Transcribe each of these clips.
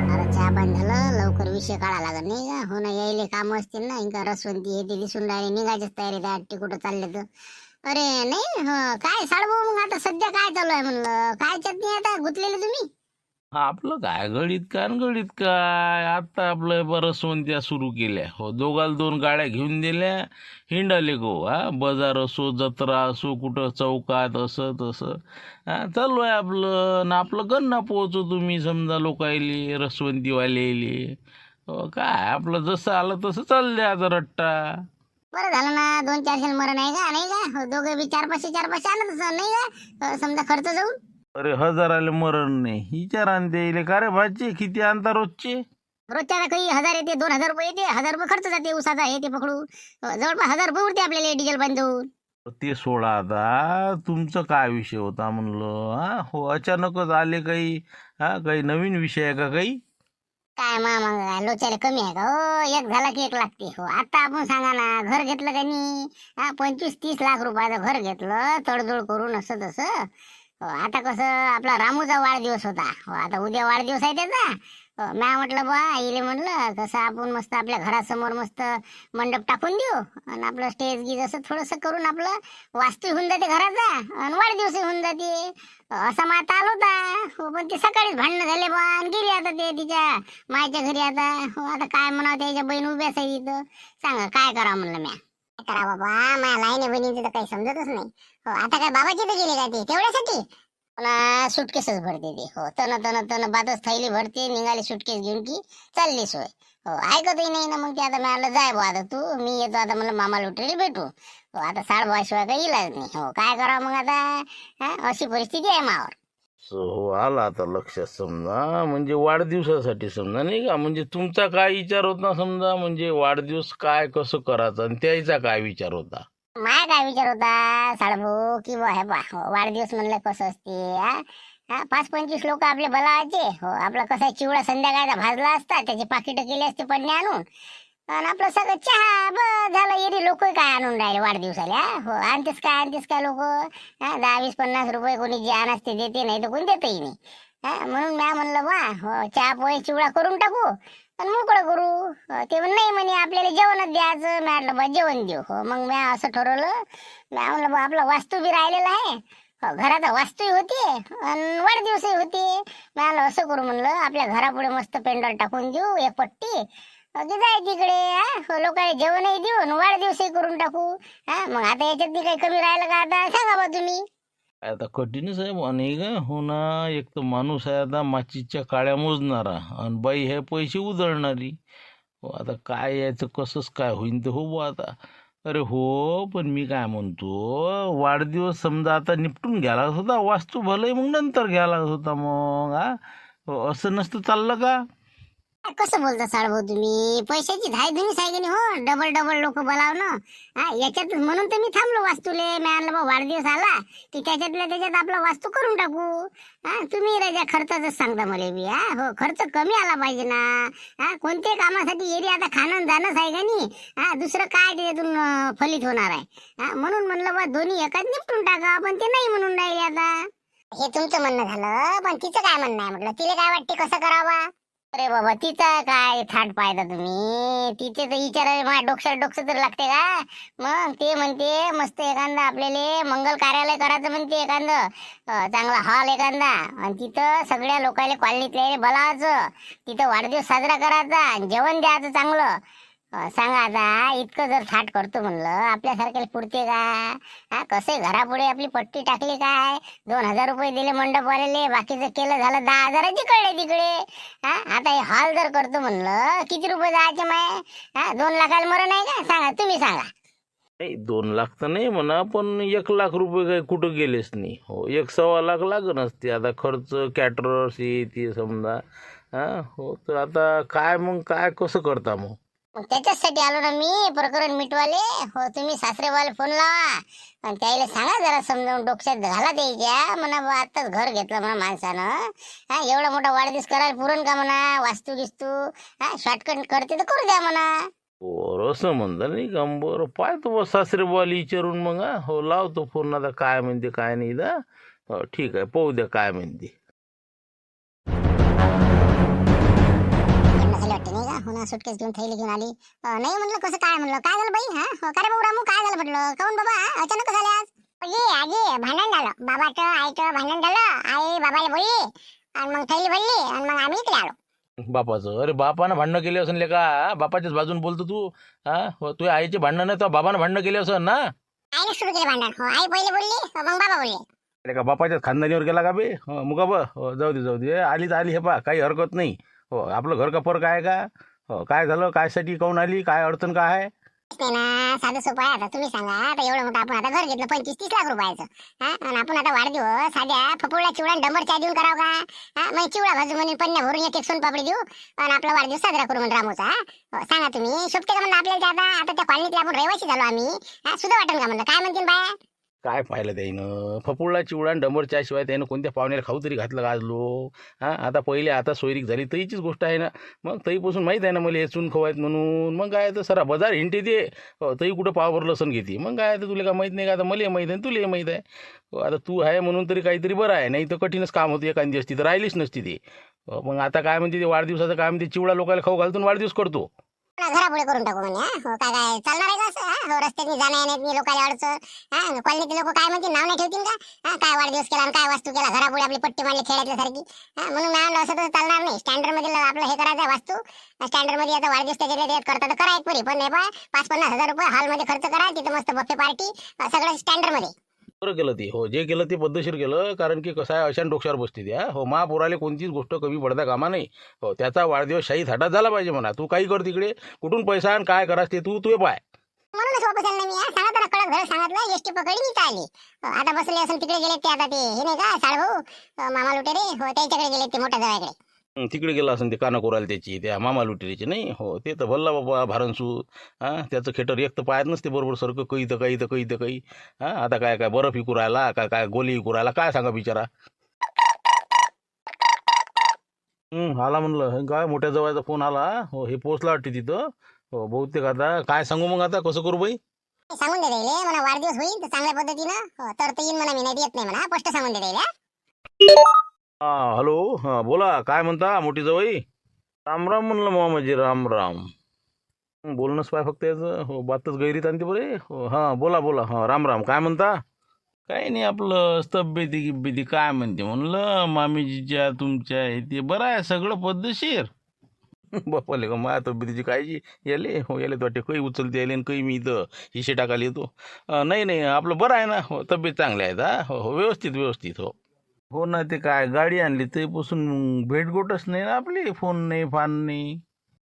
अरे चहा बंद झालं, लवकर विषय काढा लागत नाही का? हो ना, यायले काम असतील ना, ఇంకా रसवंती हे ते दिसून राहिले, निघायचीच तयारी दाटी कुठं चालले तर. अरे नाही काय साडभाऊ, मग आता सध्या काय चालू आहे म्हणलं? काय चटणी आता गुतलेली तुम्ही? आपलं काय गळीत काय न गळीत काय, आता आपलं परसवंत्या सुरू केल्या हो, दोघाला दोन गाड्या घेऊन दिल्या, हिंडाले गो बाजार असो जत्रा असो कुठं चौकात असं तसं चालू आहे आपलं. ना आपलं गन्ना पोहोचो तुम्ही समजा लोकायले रसवंतीवाले हो, काय आपलं जसं आलं तसं चालले आता रट्टा. बरं झालं ना, 2-400 मरण आहे का नाही का? हो, दोघे बी 4-500 आणत नाही का? समजा खर्च जाऊन. अरे हजाराले मरण नाही, विचार आणते येईल का रे भाजी, किती आणता रोजचे? रोजच्या काही 1000 येते, 2000 रुपये येते, 1000 रुपये खर्च जाते उसाचा हे ते पकडू. जवळपास 1000 रुपये उरते आपल्याला डिझेल बांधून. ते सोडा आता, तुमचं काय विषय होता म्हणलं? हो, अचानकच आले काही काही नवीन विषय आहे का काही? काय मग लोच्याला कमी आहे का? हो, एक झाला की एक लागते. हो, आता आपण सांगा ना, घर घेतलं का नाही? 25-30 लाख रुपयाचं घर घेतलं तडजोड करून असं तसं. हो, आता कसं आपला रामूचा वाढदिवस होता. हो, आता उद्या वाढदिवस आहे त्याचा. म्या म्हटलं बा आईले म्हणलं कसं आपण मस्त आपल्या घरासमोर मस्त मंडप टाकून देऊ आणि आपलं स्टेज गीज असं थोडंसं करून आपलं वास्तू होऊन जाते घराचा आणि वाढदिवस होऊन जाते असा माता आला होता. हो, पण ते सकाळीच भांडणं झाले बा आणि गेली आता ते तिच्या मायच्या घरी. आता हो, आता काय म्हणावं, त्याच्या बहीण उभ्याच आहे तिथं. सांगा काय करावं म्हणलं म्या. काय करा बाबा, माझ्या लाईने बहिणीचं तर काही समजतच नाही. हो, आता काय बाबाची तर गेली का ते तेवढ्यासाठी? पुन्हा सुटकेसच भरते ते. हो, तन बातच थैली भरते, निघाली सुटकेस घेऊन की चालली सोय. हो, ऐकतही नाही ना मग ते. आता मला जाय बा, आता तू मी येतो, आता मला मामा लुटेल भेटू. हो, आता साडभाशिवाय काही इलाज नाही. हो, काय करावं मग आता, अशी परिस्थिती आहे मावर. हो, आला आता लक्षात समजा, म्हणजे वाढदिवसासाठी समजा नाही का, म्हणजे तुमचा काय विचार होता समजा, म्हणजे वाढदिवस काय कसं करायचं आणि त्याचा काय विचार होता? माया काय विचार होता साडभाऊ की बा हे बा, वाढदिवस म्हणलं कसं असते, 5-25 लोक आपले बोलावायचे. हो, आपला कसा चिवडा संध्याकाळचा भाजला असता, त्याचे पाकिट केले असते पडणे आणून, आणि आपलं सगळं चहा बस झालं. येरी लोक काय आणून राहिले वाढदिवसाला? हो, आणतेच काय लोक 10-20-50 रुपये कोणी जे आणते देते, नाही तर कोणी देतही नाही. म्हणून म्या म्हणलं बा, हो, चहा पोहे चिवडा करून टाकू आणि मोकळं करू. ते नाही म्हणे आपल्याला जेवणच द्यायचं. म्या म्हटलं बा जेवण देऊ. हो, मग म्या असं ठरवलं. म्या म्हणलं बा आपला वास्तू बी राहिलेला आहे. हो, घरात वास्तूही होती आणि वाढदिवसही होते. म्या म्हणलं असं करू म्हणलं, आपल्या घरापुढे मस्त पेंडॉल टाकून देऊ एक पट्टी, जाय तिकडे लोकांना जेवणही देऊ आणि वाढदिवसही करून टाकू. मग आता याच्यात काही कमी राहिलं का? आता सांगा बा तुम्ही. आता कठीणच आहे म्हणे का. हो ना, एक तर माणूस आहे आता माचीच्या काळ्या मोजणारा आणि बाई हे पैसे उधळणारी. हो, आता काय यायचं कसंच काय होईन तर हो बुवा आता. अरे हो, पण मी काय म्हणतो, वाढदिवस समजा आता निपटून घ्यायला लागत होता, वास्तू भलंय मग नंतर घ्यायला लागत होता मग. हो, असं नसतं चाललं का? कसं बोलता साडभाऊ तुम्ही? पैशाची धायधुनीच आहे की नाही? हो, डबल लोक बोलाव ना. याच्यात म्हणून तर मी थांबलो वास्तूले. मी आणलं बा वाढदिवस आला की त्याच्यातल्या त्याच्यात आपला वास्तू करून टाकू. तुम्ही राजा खर्चाच सांगता मला बी. हो, खर्च कमी आला पाहिजे ना. कोणत्याही कामासाठी एरी आता खाणं जाणंच आहे का नाही? दुसरं काय त्याच्यातून फलित होणार आहे? म्हणून म्हणलं बा दोन्ही एकाच निपटून टाका, पण ते नाही म्हणून राहिले आता. हे तुमचं म्हणणं झालं, पण तिचं काय म्हणणं आहे म्हटलं? तिला काय वाटते कसं करावा? अरे बाबा तिचा काय थाट पाहता तुम्ही, तिचे तर विचारायला माझ्या डोक्याला डोकं तर लागते का. मग ते म्हणते मस्त एखादा आपल्याला मंगल कार्यालय करायचं म्हणते, एखादं चांगला हॉल एखादा, आणि तिथं सगळ्या लोकांना कॉलनीतल्या बोलावायचं, तिथं वाढदिवस साजरा करायचा आणि जेवण द्यायचं चांगलं. सांगा आता, इतकं जर थाट करतो म्हणलं आपल्यासारख्याला पुरते का. हा कसे घरापुढे आपली पट्टी टाकली काय, 2,000 रुपये दिले मंडपवाल्याले, बाकीचं केलं झालं 10,000 तिकडे तिकडे. हा आता हे हॉल जर करतो म्हणलं किती रुपये जायचे माय. 2 लाखाला मरण आहे का, सांगा तुम्ही सांगा. नाही 2 लाख तर नाही म्हणा, पण 1 लाख रुपये काही कुठं गेलेच नाही. हो 1-1.25 लाख लागत असते आता खर्च, कॅटरर्स हे ते समजा. हा हो तर आता काय मग काय कसं करता मग. मग त्याच्याचसाठी आलो ना मी, प्रकरण मिटवाले. हो तुम्ही सासरेवाले फोन लावा आणि त्याला सांगा जरा समजावून, डोक्यात घाला द्यायच्या म्हणा बा, आताच घर घेतलं म्हणा माणसानं. एवढा मोठा वाढदिवस करायला पुरण का म्हणा, वास्तू गिस्तू शॉर्टकट करते तर करू द्या म्हणा. बरं असं म्हणता नाही का. बरं पाहतो बा सासरे बुवाला विचारून मग. हो लावतो फोन आता, काय म्हणते काय नाही दा. हो ठीक आहे, पाहू द्या काय म्हणते. लग्न झाले वाटते नाही का, हो ना, सुटकेस घेऊन थैली घेऊन आली. नाही म्हणलं कसं काय, म्हणलं काय झालं बाई. हो का रे भाऊ रामू, काय झालं म्हटलं, काऊन बाबा अचानक झाले आज. आजी भांडण झालं, बाबाचं आईचं भांडण झालं, आई बाबाला बोलली आणि मग थैली भरली आणि मग आम्ही इकडे आलो. बापाचं, अरे बापानं भांडणं केले असेल का, बापाच्याच बाजून बोलतो तू. हा हो तुझ्या आईचे भांडणं नाही तर बाबानं भांडणं केले असेल ना. आईने सुरू केले भांडण. हो आई पहिले बोलली मग बाबा बोलले. अरे का बापाच्याच खानदानीवर गेला का बे. हो मुका बा, हो जाऊ दे जाऊ दे, आली तर आली, हे पा काही हरकत नाही. हो आपलं घर का फरक आहे का. हो काय झालं, कायसाठी काऊन आली, काय अडचण काय आहे. नाही ना, साधं सोपं आहे. आता तुम्ही सांगा, आता एवढं मोठं आपण आता घर घेतलं 25-30 लाख रुपयाचं. आणि आपण आता वाढदिवस साध्या फपुळा चिवडा डंबर चाय देऊन करावं का. मग चिवडा भाजू म्हणून पन्न्या भरून एक सोनपापडी देऊ आणि आपला वाढदिवस साजरा करू म्हणून रामूचा. सांगा तुम्ही, शोभते का म्हणलं आपल्याला. आता त्या कॉलनीतले आपण रहिवासी झालो आम्ही, सुद्धा वाटेल का म्हणलं, काय म्हणतील बाया. काय पाहिलं त्यानं, फपुळा चिवडा डंबर शिवाय त्यानं कोणत्या पाहुण्याला खाऊ तरी घातलं का आज लोक. आता पहिले आता सोयरीक झाली तईचीच गोष्ट आहे ना. मग तईपासून माहीत आहे ना मला, हे चून खवायत म्हणून. मग काय तर सरा बाजार हिंटे ते. तई कुठं पावभर लसण घेते. मग काय तर तुला का माहीत नाही का, आता मला माहीत आहे तुला माहीत आहे. आता तू आहे म्हणून तरी काहीतरी बरं आहे, नाही तर कठीणच काम होतं, एखादी असती तर राहिलीच नसती ते. मग आता काय म्हणते ते वाढदिवसाचं काय म्हणते, चिवडा लोकांना खाऊ घालतून वाढदिवस करतो. घरापुढे करून टाकू म्हणे. हो काय काय चालणार आहे का असं. हो रस्त्याने जाण्या येण्यात लोकांना अडचण. कॉलनीतले लोक काय म्हणतील, नाव नाही ठेवतील का. काय वाढदिवस केला आणि काय वास्तू केला, घरापुढे आपली पट्टी मांडली खेळायच्या सारखी. म्हणून मी आणलं, असं तर चालणार नाही. स्टँडर्ड मध्ये आपलं हे करायचं वास्तू, स्टँडर्ड मध्ये आता वाढदिवस त्याच्यात करता तर करा एक परी, पण नाही 5-50 हजार रुपये हॉलमध्ये खर्च करा, तिथं मस्त बफे पार्टी, सगळं स्टँडर्ड मध्ये. बरं केलं ते. हो जे केलं ते पद्धतशीर केलं, कारण की कसं आहे अशान डोक्यावर बसते त्या. हो महापुराले कोणतीच गोष्ट कमी पडता कामा नाही. हो त्याचा वाढदिवस शाही थाटात झाला पाहिजे म्हणा. तू काही कर तिकडे, कुठून पैसा आणि काय करास ते तू पाय. म्हणूनच वापस आलं मी. सांगा तर कडक घर सांगितलं, एसटी पकडली मी आली. आता बसले असून तिकडे गेले ते, आता ते हे नाही का साळभाऊ मामा लुटेरे, हो त्यांच्याकडे गेले ते मोठ्या जवळकडे. तिकडे गेला असेल ते कानाकोराला त्याची, त्या मामा लुटेरीची नाही. हो ते तर भल्ला बाबा भारणसू. त्याचं खेटर एक तर पायात नसते बरोबर सारखं, काही तर काही तर काही तर काही. आता काय काय बरफ विकू राहिला, काय काय गोली विकू राहिला, काय सांगा बिचारा. आला म्हणलं काय, मोठ्या जवळचा फोन आला. हो हे पोचला वाटते तिथं. हो बहुतेक आता काय सांगू मग, आता कसं करू बाई. सांगून दे राहिले म्हणा वाढदिवस होईल तर चांगल्या पद्धतीनं, तर येईन म्हणा, मी नाही देत नाही म्हणा, स्पष्ट सांगून दे राहिले. हॅलो, बोला काय म्हणता मोठी जवई. राम राम म्हणलं मामाजी, राम राम. बोलणंच पाय फक्त याचं. हो बातच गैरीत आणते बरे. हो बोला बोला. राम राम, काय म्हणता. काही नाही आपलं तब्येती गिब्येती काय म्हणते म्हणलं, मामीजीच्या तुमच्या ते बरं आहे सगळं पद्धतशीर. बापाले का माझ्या तब्येतीची काळजी याले. हो याले वाटते काही उचलते याले, काही मी इथं हिशे टाकायला येतो. नाही नाही आपलं बरं आहे ना. हो तब्येत चांगली आहे. हो व्यवस्थित व्यवस्थित. हो ना, ते काय गाडी आणली तेपासून भेटगोटच नाही ना आपली, फोन नाही फान नाही.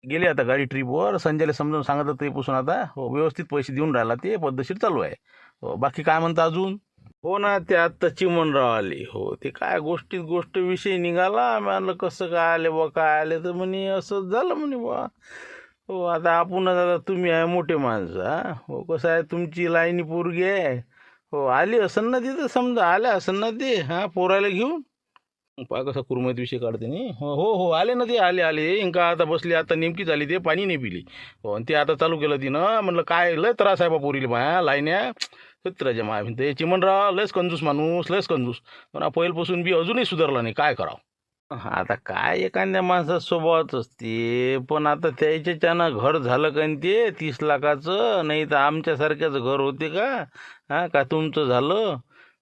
गेले आता गाडी ट्रिपवर, संजयला समजून सांगत तेपासून आता हो व्यवस्थित पैसे देऊन राहिला, ते पद्धतशीर चालू आहे. हो बाकी काय म्हणता अजून. हो ना ते आत्ता चिमणराव आले. हो ते काय गोष्ट विषय निघाला. म्हणलं कसं काय आले बा, काय आले तर म्हणे असं झालं म्हणे बा. हो आता आपण आता तुम्ही आहे मोठे माणसं. हो कसं आहे तुमची लाईनी पोरगी आहे. हो आली असन ना तिथं, समजा आल्या असन ना ते पोरायला घेऊन. पहा कसा कुरमत विषय काढते नाही. हो आले ना ते, आले इंका आता बसली, आता नेमकी झाली ते, पाणी नाही पिली. हो आणि ते आता चालू केलं तिनं. म्हणलं काय लय त्रास आहे बा पोरीला माया लाईन्या सत्राच्या माया भिंत. चिमणराव लयच कंजूस माणूस, लयच कंजूस. पण पहिल्यापासून बी अजूनही सुधारला नाही, काय करावं. आता काय एखाद्या माणसाचा स्वभावच असते, पण आता त्याच्यानं घर झालं का न ते 30 लाखाचं, नाही तर आमच्यासारख्याच घर होते का? हा का तुमचं झालं?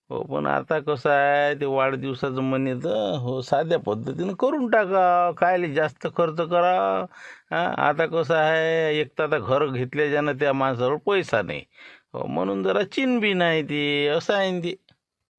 हो, पण आता कसं आहे ते वाढदिवसाचं म्हणे तर हो साध्या पद्धतीनं करून टाका, कायले जास्त खर्च करा. हा आता कसं आहे, एक तर आता घर घेतल्याच्यानं त्या माणसावर पैसा नाही. हो, म्हणून जरा चिन नाही ते असं आहे न ते.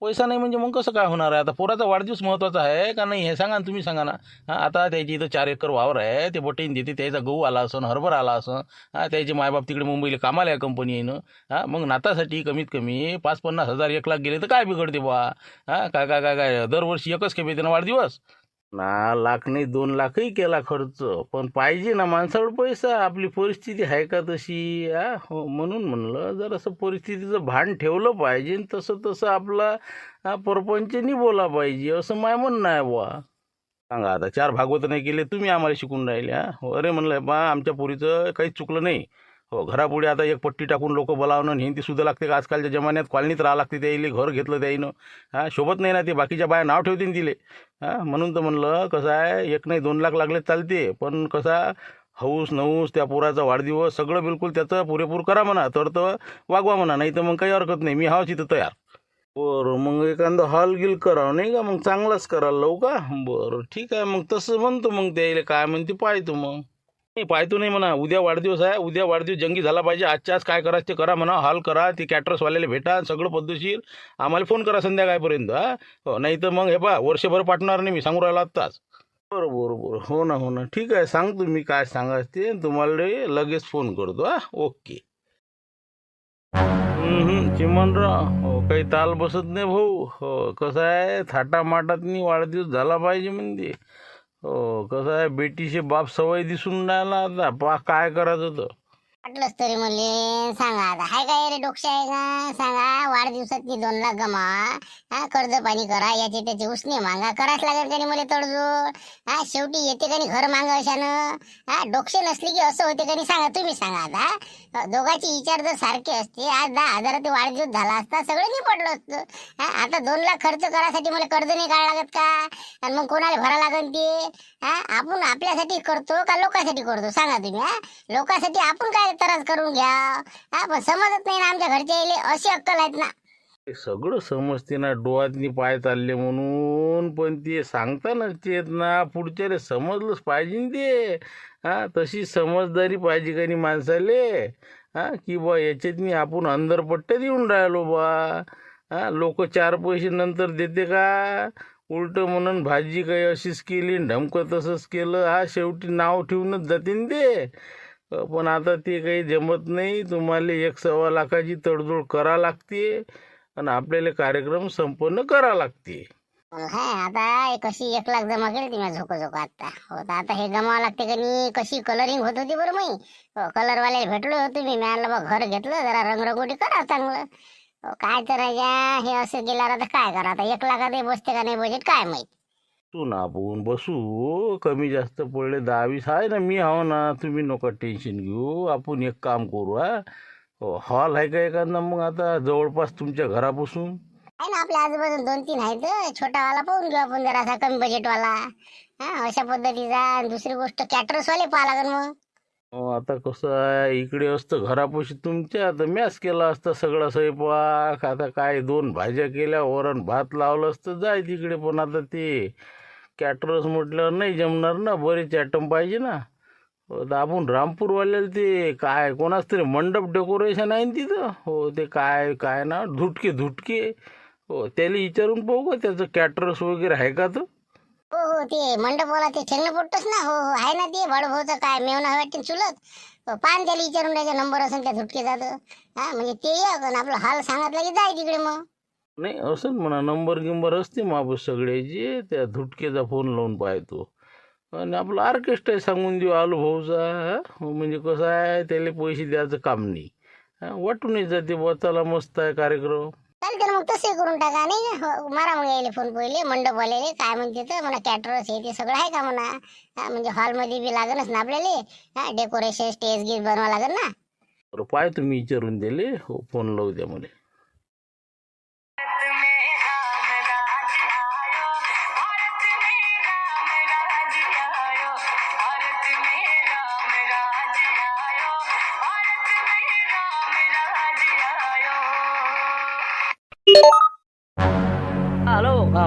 पैसा नाही म्हणजे मग कसं काय होणार आहे? आता पोराचा वाढदिवस महत्वाचा आहे का नाही हे सांगा ना, तुम्ही सांगा ना. हा आता त्याची इथं 4 एकर वावर आहे, ते बटीन देते, त्याचा गहू आला असन, हरभरा आला असन. हा त्याचे मायबाप तिकडे मुंबईला कामाला आहे कंपनी येईन. हा मग नातासाठी कमीत कमी 50-50 हजार 1 लाख गेले तर काय बिघडते बा? हा काय काय काय काय दरवर्षी एकच खेप येते ना वाढदिवस? ना लाख नाही 2 लाखही केला खर्च, पण पाहिजे ना माणसावर पैसा. आपली परिस्थिती आहे का तशी? हो, म्हणून म्हणलं जर असं परिस्थितीचं भान ठेवलं पाहिजे आणि तसं तसं आपला परपंच बोला पाहिजे, असं माय म्हणणं आहे बुवा. सांगा आता 4 भागवत नाही केले तुम्ही आम्हाला शिकून राहिले. हो, अरे म्हणलं बा आमच्या पोरीचं काहीच चुकलं नाही. हो, घरापुढे आता एक पट्टी टाकून लोक बोलावणं हिंदी सुद्धा लागते का? आजकालच्या जमान्यात कॉलनीत राहा लागते, त्याईले घर घेतलं त्याईनं. शोभत नाही ना ते, बाकीच्या बाया नाव ठेवतील तिले. म्हणून तर म्हणलं कसं आहे, 1 नाही 2 लाख लागले चालते, पण कसा हौस नऊस त्या पोराचा वाढदिवस सगळं बिलकुल त्याचं पुरेपूर करा म्हणा, तर वागवा म्हणा, नाही तर मग काही हरकत नाही, मी हावच इथं तयार. बरं, मग एखादं हॉल गिल करावं नाही का? मग चांगलाच करायला लावू का? बरं ठीक आहे, मग तसं म्हणतो, मग त्याला काय म्हणते पाहतो. मग नाही पाहतो नाही म्हणा, उद्या वाढदिवस आहे, उद्या वाढदिवस जंगी झाला पाहिजे. आजच्या आज काय करायचं ते करा म्हणा, हॉल करा, ते कॅटरर्सवाल्याला भेटा, सगळं पद्धतशीर आम्हाला फोन करा संध्याकाळपर्यंत. हो, नाही तर मग हे पा वर्षभर पाठवणार नाही, मी सांगू राहिलो आत्ताच. बरं बरं बरं, हो ना हो ना, ठीक आहे, सांगतो मी काय सांगायचं ते, तुम्हाला लगेच फोन करतो. ओके. चिमनराव, हो काही ताल बसत नाही भाऊ. हो कसं आहे, थाटामाटातनी वाढदिवस झाला पाहिजे म्हणजे. हो कसं आहे, बेटीचे बाप सवय दिसून राहिला आता, पा काय करायचं होतं. वाटलंच तरी म्हणले सांगा आता, हाय काय रे डोकशा आहे का? सांगा वाढदिवसातली 2 लाख गमा, कर्ज पाणी करा, याचे त्याचे उसने मागा, कराच लागेल का मला तडजोड. शेवटी येते का घर माग अशानं. डोकशे नसली की असं होते का सांगा, तुम्ही सांगा आता. दोघांचे विचार जर सारखे असते, आज 10,000 ते वाढदिवस झाला असता, सगळं नाही पडलं असतं. आता 2 लाख खर्च करायसाठी मला कर्ज नाही काढा लागत का? आणि मग कोणाला भरा लागन ते? आपण आपल्यासाठी करतो का लोकांसाठी करतो सांगा तुम्ही. लोकांसाठी आपण काय त्रास करून घ्या. पण समजत नाही ना आमच्या घरच्या अशी अक्कल आहेत ना. ते सगळं समजते ना, डोळ्यातनी पाय चालले म्हणून, पण ते सांगता नसतेत ना, पुढच्याला समजलंच पाहिजे ना ते. तशी समजदारी पाहिजे का नाही माणसाले. की बा याच्यातनी आपण अंदरपट्ट्यात येऊन राहिलो बा. लोक 4 पैसे नंतर देते का? उलट म्हणून भाजी काही अशीच केली, ढमकं तसंच केलं, शेवटी नाव ठेवूनच जाते ना ते. पण आता ते काही जमत नाही, तुम्हाला 1-1.25 लाखाची तडजोड करा लागते आणि आपल्याला कार्यक्रम संपन्न करा लागते. आता कशी 1 लाख जमा केली ती झोक झोक आता. हो तर आता हे गमावं लागते का नाही? कशी कलरिंग होत होती बरं मी. कलरवाले भेटलो होतो मी, मिळालं बा घर घेतलं, जरा रंगरंगोटी करा चांगलं. काय करायच्या हे असं गेल्यावर आता काय करा? आता 1 लाखात बसते का नाही बजेट काय माहित. तू ना आपण बसू, कमी जास्त पडले 10-20 आहे ना, मी आहो ना, तुम्ही नका टेन्शन घेऊ. आपण एक काम करू. हॉल आहे का एखादा मग आता जवळपास तुमच्या घरापासून? आहे ना आपल्या आजूबाजूला 2-3 आहेत. छोटावाला पाहून घेऊ आपण, जरा असा कमी बजेटवाला. अशा पद्धतीचा. आणि दुसरी गोष्ट कॅटरर्स वाले पाहा लागेल मग. आता कसं आहे, इकडे असतं घरापाशी तुमच्या, तर मॅच केला असता सगळा स्वयंपाक. आता काय 2 भाज्या केल्या, वरण भात लावलं असतं, जाय तिकडे. पण आता ते कॅटरर्स म्हटल्यावर नाही जमणार ना, बरेच ॲटम पाहिजे ना. तर आपण रामपूरवाल्याला ते काय कोणाच तरी मंडप डेकोरेशन आहे ना तिथं. हो ते काय काय ना, धुटके धुटके. हो त्याला विचारून पाहू का, त्याचं कॅटरर्स वगैरे आहे का? तर हो हो, ते मंडपवाला ते ठेंगणं पडतोच ना. हो हो आहे ना, ते भाऊचं काय मेवना वाटते चुलत. पान त्याला विचारून त्याचा नंबर असेल त्या झुटके जात. म्हणजे ते आपलं हाल सांगितलं की जाय तिकडे मग. नाही असं म्हणा, नंबर गिंबर असते मापूस सगळ्याची, त्या धुटकेचा फोन लावून पाहतो. आणि आपलं ऑर्केस्ट्रा सांगून देऊ आलो भाऊचा. म्हणजे कसं आहे, त्याला पैसे द्यायचं काम नाही. वाटूनच जाते बुवा, चला मस्त आहे कार्यक्रम. चालते ना मग तसे करून टाका नाही का. मारा मग यायले फोन पहिले मंडपवाले काय म्हणते तर म्हणा, कॅटरर्स हे ते सगळं आहे का म्हणा. म्हणजे हॉलमध्ये बी लागेलच ना आपल्याला. डेकोरेशन स्टेज गीज बनवा लागेल ना. बरं पाय तुम्ही विचारून दिले. हो फोन लावू द्या मला.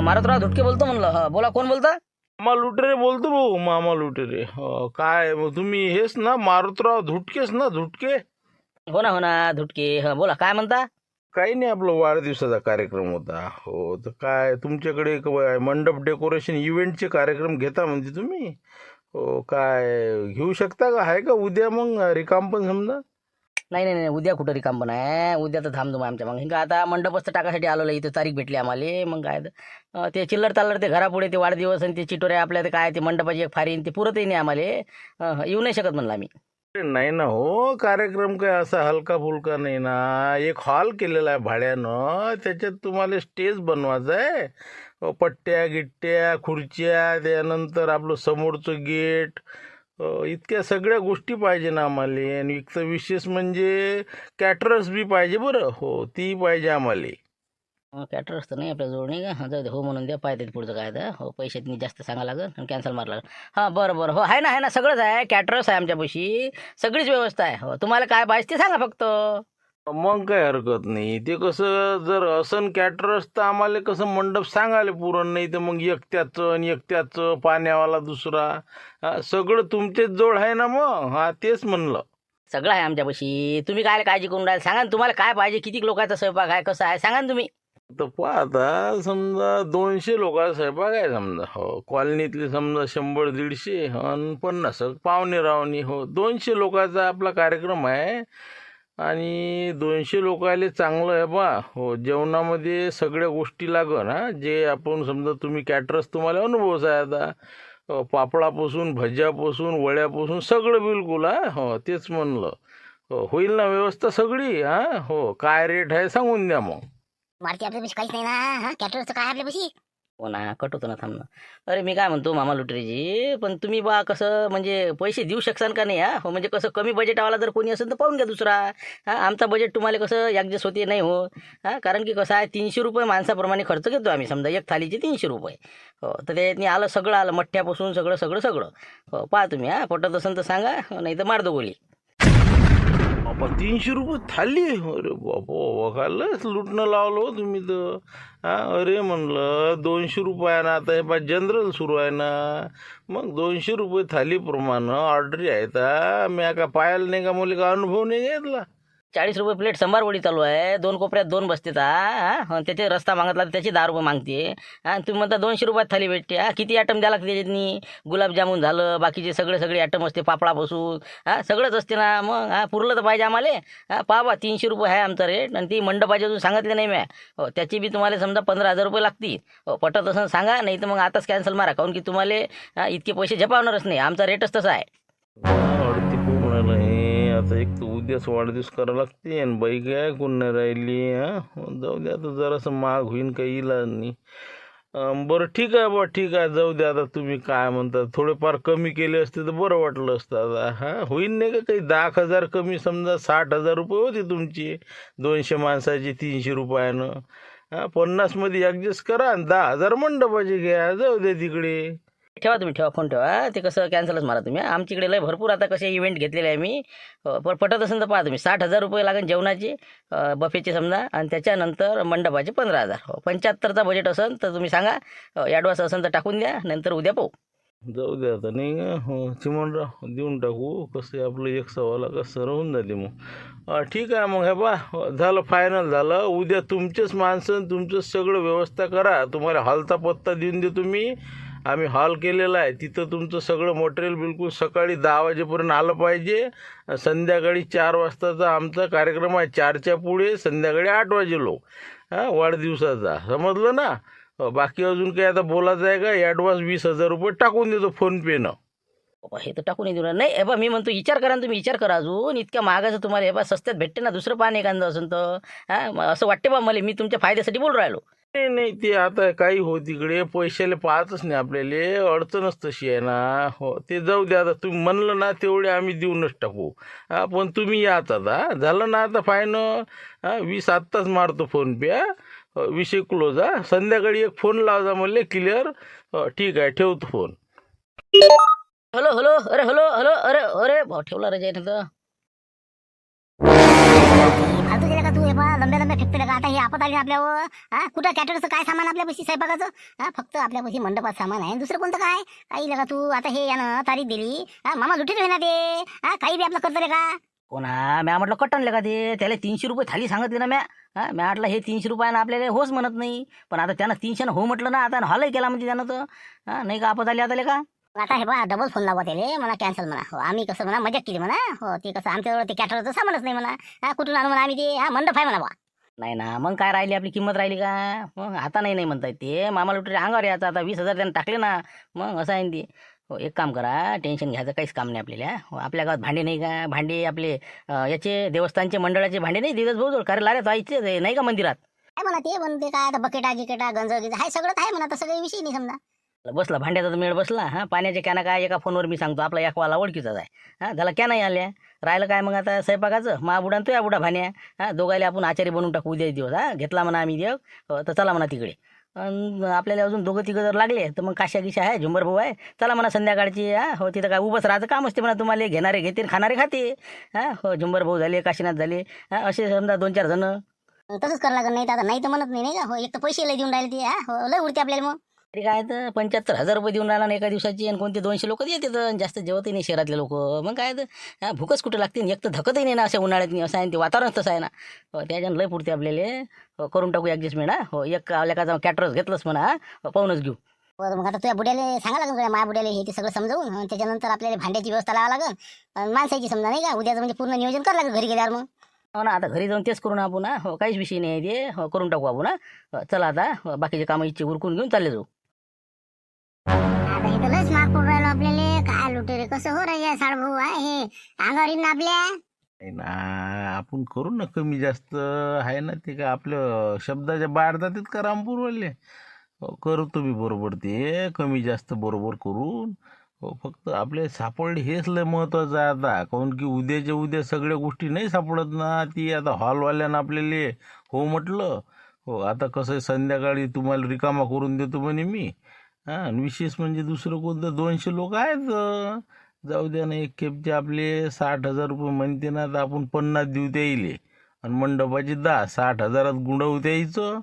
मारुतराव धुटके बोलतो म्हणलं. बोला, कोण बोलता? मामा लुटेरे बोलतो भाऊ, मामा लुटेरे. काय मग तुम्ही हेच ना, मारुतराव धुटकेच ना, धुटके? हो ना धुटके. बोला, काय म्हणता? काही नाही, आपला वाढदिवसाचा कार्यक्रम होता. हो, तर काय तुमच्याकडे मंडप डेकोरेशन इव्हेंटचे कार्यक्रम घेता म्हणते तुम्ही? हो, काय घेऊ शकता का? आहे का उद्या मग रिकाम पण समजा? नाही, उद्या कुठं रिकाम पण आहे. उद्या तर थांबतो आमच्या मग हिंगा आता मंडपच टाकासाठी आलेलो इथं. तारीख भेटली आम्हाला. मग काय ते चिल्लर ताल्लर ते घरापुढे ते वाढदिवस आणि ते चिटोऱ्या आपल्या ते काय ते मंडपाची एक फारीन ते पुरतही नाही आम्हाला. येऊ नाही शकत म्हणलं आम्ही. नाही ना हो, कार्यक्रम काय असा हलका फुलका नाही ना. एक हॉल केलेला आहे भाड्यानं, त्याच्यात तुम्हाला स्टेज बनवायचा आहे. पट्ट्या गिट्ट्या खुर्च्या, त्यानंतर आपलं समोरचं गेट, इतक्या सगळ्या गोष्टी पाहिजे ना आम्हाला. आणि एक तर विशेष म्हणजे कॅटरर्स बी पाहिजे बरं. हो, ती पाहिजे आम्हाला. कॅटरर्स तर नाही आपल्याजवळ, नाही का? जाऊ दे, हो म्हणून द्या. पाहते पुढचं काय तर. हो, पैशात जास्त सांगा लागेल आणि कॅन्सल मारा लागेल. हां, बरं. हो, आहे ना सगळंच आहे. कॅटरर्स आहे आमच्यापाशी, सगळीच व्यवस्था आहे. हो, तुम्हाला काय पाहिजे ते सांगा फक्त. मग काय हरकत नाही. ते कसं जर असन कॅटरर्स तर आम्हाला कसं मंडप सांगायला पुरण नाही, तर मग एकट्याचं आणि एकट्याचं पाण्यावाला दुसरा. सगळं तुमचेच जोड आहे ना मग. हा, तेच म्हणलं. सगळं आहे आमच्यापाशी. तुम्ही काय काळजी करून राहिले सांगा ना. तुम्हाला काय पाहिजे, किती लोकांचा स्वयंपाक आहे, कसं आहे सांगा ना तुम्ही. तर पहा आता, समजा 200 लोकांचा स्वयंपाक आहे समजा. हो, कॉलनीतले समजा 100-150 आणि 50 पाहुणे रावणी. हो, 200 लोकांचा आपला कार्यक्रम आहे. आणि 200 लोकायले चांगलं आहे बा. हो, जेवणामध्ये सगळ्या गोष्टी लागन. जे आपण समजा तुम्ही कॅटरर्स, तुम्हाला अनुभवच आहे आता. पापडापासून भज्यापासून वड्यापासून सगळं बिलकुल. हो, तेच म्हणलं. हो, होईल ना व्यवस्था सगळी. हो, काय रेट आहे सांगून द्या मग. मारती आपल्यापाशी काहीच नाही ना. कॅटरचं काय आपल्यापाशी? हो ना, कट होतं ना, थांब ना. अरे मी काय म्हणतो मामा लुटरेजी, पण तुम्ही बा कसं म्हणजे पैसे देऊ शकसान का नाही? हो, म्हणजे कसं कमी बजेटवाला जर कोणी असेल तर पाहून घ्या दुसरा. आमचा बजेट तुम्हाला कसं ॲडजस्ट होते नाही हो. कारण की कसं आहे, 300 रुपये माणसाप्रमाणे खर्च घेतो आम्ही. समजा एक थालीचे 300 रुपये. हो, तर त्याच्यातनी आलं सगळं, आलं मठ्ठ्यापासून सगळं. हो, पहा तुम्ही. पटत असेल तर सांगा, नाही तर मार दो गोली. बाबा, 300 रुपये थाली? अरे बाबा, वखालच लुटणं लावलं हो तुम्ही तर. अरे म्हणलं 200 रुपयानं आता हे जनरल सुरू आहे ना. मग 200 रुपये थालीप्रमाणे ऑर्डरी आहेत. मी का पाहायला नाही का, मुली का अनुभव नाही घेतला? 40 रुपये प्लेट संभार वडी चालू आहे. 2 कोपऱ्यात 2 बसते. त्याचे रस्ता मागितला तर त्याचे 10 रुपये मागते. तुम्ही म्हणता 200 रुपयात थाली भेटते. किती आयटम द्या लागते त्याच्यातनी? गुलाबजामुन झालं, बाकीचे सगळे आयटम असते, पापडापासून सगळंच असते ना. मग पुरलं तर पाहिजे आम्हाला. पहा बा, 300 रुपये आहे आमचा रेट. आणि ती मंडपाची अजून सांगितले नाही म्या. हो, त्याची बी तुम्हाला समजा 15,000 रुपये लागतील. हो, पटत असं सांगा, नाही तर मग आताच कॅन्सल मारा. काहून की तुम्हाला इतके पैसे झेपावणारच नाही. आमचा रेटच तसा आहे. अडती पूर्ण नाही. आता एक तर उद्याच वाढदिवस करावं लागते आणि बाई काय कोण नाही राहिली. जाऊ द्या, आता जरासं महाग होईन, काही इलाज नाही. बरं ठीक आहे बा, ठीक आहे, जाऊ द्या. आता तुम्ही काय म्हणता, थोडेफार कमी केले असते तर बरं वाटलं असतं. आता होईन नाही का काही 10,000 कमी, समजा 60,000 रुपये होते तुमची 200 माणसाची 300 रुपयानं. 50मध्ये ॲडजस्ट करा आणि 10,000 मंडपाचे घ्या. जाऊ द्या तिकडे. ठेवा फोन ठेवा. ते कसं कॅन्सलच मारा तुम्ही. आमच्याकडे लय भरपूर आता कसे इव्हेंट घेतलेले आहे मी. पण पटत असेल तर पहा तुम्ही. 60,000 रुपये लागेल जेवणाचे, बफेचे समजा, आणि त्याच्यानंतर मंडपाचे 15,000. 75चा बजेट असेल तर तुम्ही सांगा. ॲडव्हान्स असेल तर टाकून द्या, नंतर उद्या पाहू. जाऊ द्या आता, नाही का? हो, चिमणराव देऊन टाकू. कसं आहे, आपलं एक सवाला कसं राहून जाते मग. ठीक आहे मग. हे बा, झालं, फायनल झालं. उद्या तुमचेच माणसं, तुमचंच सगळं व्यवस्था करा. तुम्हाला हॉलचा पत्ता देऊन देतो मी. आम्ही हॉल केलेला आहे, तिथं तुमचं सगळं मटेरियल बिलकुल सकाळी 10 वाजेपर्यंत आलं पाहिजे. संध्याकाळी 4 वाजताचा आमचा कार्यक्रम आहे. 4च्या पुढे संध्याकाळी 8 वाजे लोक वाढदिवसाचा. समजलं ना? बाकी अजून काही आता बोलायचं आहे का? ॲडव्हान्स 20,000 रुपये टाकून देतो फोनपेनं. बाबा, हे तर टाकून देऊ नाही. हे बा, मी म्हणतो विचार करा ना तुम्ही. विचार करा अजून. इतक्या महागाचं तुम्हाला हे बा सस्त्यात भेटते ना. दुसरं पान एखादं असेल तर असं वाटते बा मला. मी तुमच्या फायद्यासाठी बोल राहिलो. नाही, ते आता काही हो, तिकडे पैशाला पाहतच नाही आपल्याला. अडचणच तशी आहे ना. हो, ते जाऊ द्या. आता तुम्ही म्हणलं ना तेवढे आम्ही देऊनच टाकू. पण तुम्ही या आता. झालं ना आता फायनल. 20 आत्ताच मारतो फोनपे. विषय क्लोज. संध्याकाळी एक फोन लावजा मला क्लिअर. ठीक आहे, ठेवतो फोन. हॅलो. अरे भाऊ, ठेवला रे जय. फालतू दिला का तू हे पहा लंब्या लंब्या फेकते का आता हे आपत आली आपल्यावर. हा कुठं कॅटरचं काय सामान आपल्यापाशी स्वयंपाकाचं. हा फक्त आपल्यापाशी मंडपात सामान आहे दुसरं कोणतं काय. काही लगा तू आता हे यानं तारीख दिली. हा मामा लुटीत होईना ते. हा काही बी आपलं करतं का. कोणा म्या म्हटलं कटणले का ते त्याला 300 रुपये थाली सांगितली ना म्या. म्या म्हटलं हे 300 रुपयानं आपल्याला होच म्हणत नाही. पण आता त्यानं 300 हो म्हटलं ना आता हॉलही केला म्हणजे त्यानं तर. नाही का आपत आली आता का. आता हे पहा डबल फोन लावा त्याला म्हणा कॅन्सल म्हणा. हो आम्ही कसं म्हणा मजाक केली म्हणा. हो ते कसं आमच्याजवळ ते कॅटरचं सामानच नाही म्हणा. हा कुठून आणू म्हणा आम्ही ते. हा मंडप आहे म्हणा बा. नाही ना मग काय राहिली आपली किंमत राहिली का. मग आता नाही म्हणता येते मामा लुटरे अंगावर यायचा आता 20,000 त्यानं टाकले ना. मग असं आहे ना ते. हो एक काम करा टेन्शन घ्यायचं काहीच काम नाही आपल्याला. हो आपल्या गावात भांडे नाही का भांडे आपले याचे देवस्थानचे मंडळाचे भांडे नाही दिवस भाऊ कारण लारे जायचे नाही का मंदिरात. काय म्हणा ते म्हणते काय आता बकेटा गिकेटा गंज गिज हाय सगळं आहे म्हणा तसं काही विषय नाही समजा. बसला भांड्याचा तर मेळ बसला. पाण्याच्या कॅना काय एका फोनवर मी सांगतो आपला एकवाला ओळखीचाच आहे. त्याला कॅनाही आल्या राहिलं काय मग आता स्वयंपाकाचं मा बुडा तो या बुडा भाण्या. दोघायला आपण आचार्य बनवून टाकू उद्या दिवस. घेतला म्हणा आम्ही देव. तर चला म्हणा तिकडे. आपल्याला अजून दोघं तिघं जर लागले तर मग काशा गिशा आहे झुंबर भाऊ आहे चला म्हणा संध्याकाळची. हो तिथं काय उभंच राहायचं काम असते म्हणा तुम्हाला. घेणारे घेते खाणारे खाते. हो झुंबर भाऊ झाले काशीनाथ झाले. असे समजा 2-4 जण. तसंच करावं लागत नाही तर आता नाही तर म्हणत नाही का. हो एक तर पैसे लय देऊन राहिले ते. हो लय उडते आपल्याला मग. तरी काय तर 75,000 रुपये देऊन राहिला ना एका दिवसाची. आणि कोणते 200 लोक येतात जास्त जेवतही नाही शहरातले लोक. मग काय तर भूकच कुठं लागते. एक तर धकतही नाही ना अशा उन्हाळ्यात नाही. असं आहे ते वातावरण तसं आहे ना. त्याच्यानं लय पुरते आपल्याला. करून टाकू ॲडजस्टमेंट. हो एक लेकाचा कॅटरस घेतलंच म्हणा. पाहूनच घेऊ. मग आता तुझ्या बुड्याला सांगा लागेल माझ्या बुड्याला हे ते सगळं समजावून. त्याच्यानंतर आपल्याला भांड्याची व्यवस्था लावा लागेल. माणसाची समजा नाही का उद्याचं म्हणजे पूर्ण नियोजन करावं लागेल घरी गेल्यावर मग. हो ना आता घरी जाऊन तेच करू ना आपण. हो काहीच विषय नाही आहे ते. हो करून टाकू आपण. चला आता बाकीचे कामं इच्छे उरकून घेऊन चालले जाऊ. आता हे तर लयच महाग पडून राहिलो आपल्याला. काय लुटेरे कसं हो रे साडभाऊ हे अंगावर येईन ना आपल्या. नाही ना आपण करू ना कमी जास्त आहे ना ते का आपलं शब्दाच्या बाहेर जातात का रामपूरवाले. हो करू तुम्ही बरोबर ते कमी जास्त बरोबर करून. हो फक्त आपले सापडले हेच लय महत्वाचं आहे आता. काऊन की उद्याच्या उद्या सगळ्या गोष्टी नाही सापडत ना. ती आता हॉलवाल्यानं आपल्याला हो म्हटलं. हो आता कसं आहे संध्याकाळी तुम्हाला रिकामा करून देतो म्हणे मी. आणि विशेष म्हणजे दुसरं कोणतं 200 लोक आहेत. जाऊ द्या ना एक खेपचे आपले 60,000 रुपये म्हणते ना तर आपण 50 देऊ द्यायले. आणि मंडपाचे 10 60,000 गुंडवू द्यायचं.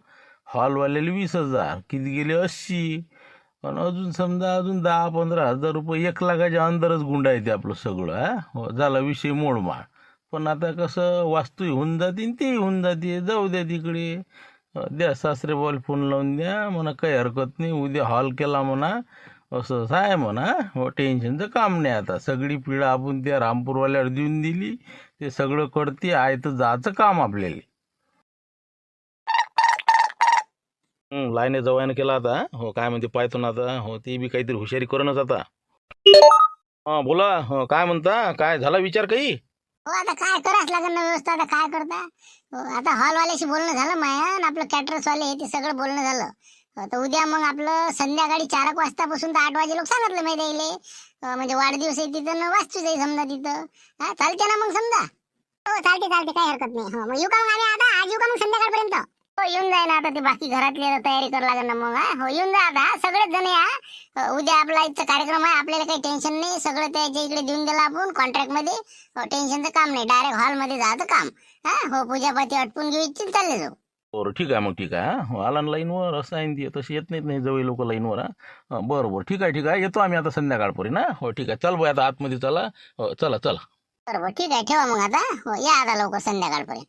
हॉलवाल्याला 20,000 किती गेले 80. आणि अजून समजा अजून 10-15 हजार रुपये 1 लाखाच्या अंदरच गुंडायते आपलं सगळं. हो झाला विषय मोडमाळ. पण आता कसं वास्तूही होऊन जाते आणि तेही होऊन जाते. जाऊ द्या तिकडे. द्या सासरे बॉल फोन लावून द्या म्हणा काही हरकत नाही उद्या हॉल केला म्हणा. असंच आहे म्हणा. हो टेन्शनचं काम नाही आता. सगळी पिढा आपण त्या रामपूरवाल्यावर देऊन दिली. ते सगळं करते आहे तर जायचं काम आपल्याला. लाईने जवळनं केला आता. हो काय म्हणते पाहतो ना आता. हो ते बी काहीतरी हुशारी करूनच आता. बोला. हो काय म्हणता काय झाला विचार काही. हो आता काय करावंच लागेल ना व्यवस्था. आता काय करता. हो आता हॉलवाल्याशी बोलणं झालं माया. आपलं कॅटरसवाले हे ते सगळं बोलणं झालं. तर उद्या मग आपलं संध्याकाळी 4 वाजतापासून तर 8 वाजे लोक सांगितलं माहिती यायले. म्हणजे वाढदिवस आहे तिथं न वास्तूच आहे समजा तिथं. चालते ना मग समजा. हो चालते काही हरकत नाही. हो मग येऊ का मग आम्ही आता आज येऊ का मग संध्याकाळपर्यंत. हो येऊन जाय ना आता ते बाकी घरातली तयारी करावं लागेल ना मग. हो येऊन जा आता सगळेच जण या. उद्या आपला इथं कार्यक्रम आहे. आपल्याला काही टेन्शन नाही. सगळं त्याच्या इकडे देऊन दिलं आपण कॉन्ट्रॅक्ट मध्ये. टेन्शनचं काम नाही. डायरेक्ट हॉलमध्ये जायचं काम. हो पूजापाती अटपून घेऊ इच्छित चालले जाऊ. बरं ठीक आहे मग ठीक आहे. हो आला ना लाईनवर असं आहे ते तशी येत नाही जवळ लोक लाईनवर. बरोबर ठीक आहे येतो आम्ही आता संध्याकाळपर्यंत. हो ठीक आहे चल भाई आता आतमध्ये चला. हो चला. बरोबर ठीक आहे ठेवा मग आता. हो या आता लवकर संध्याकाळपर्यंत.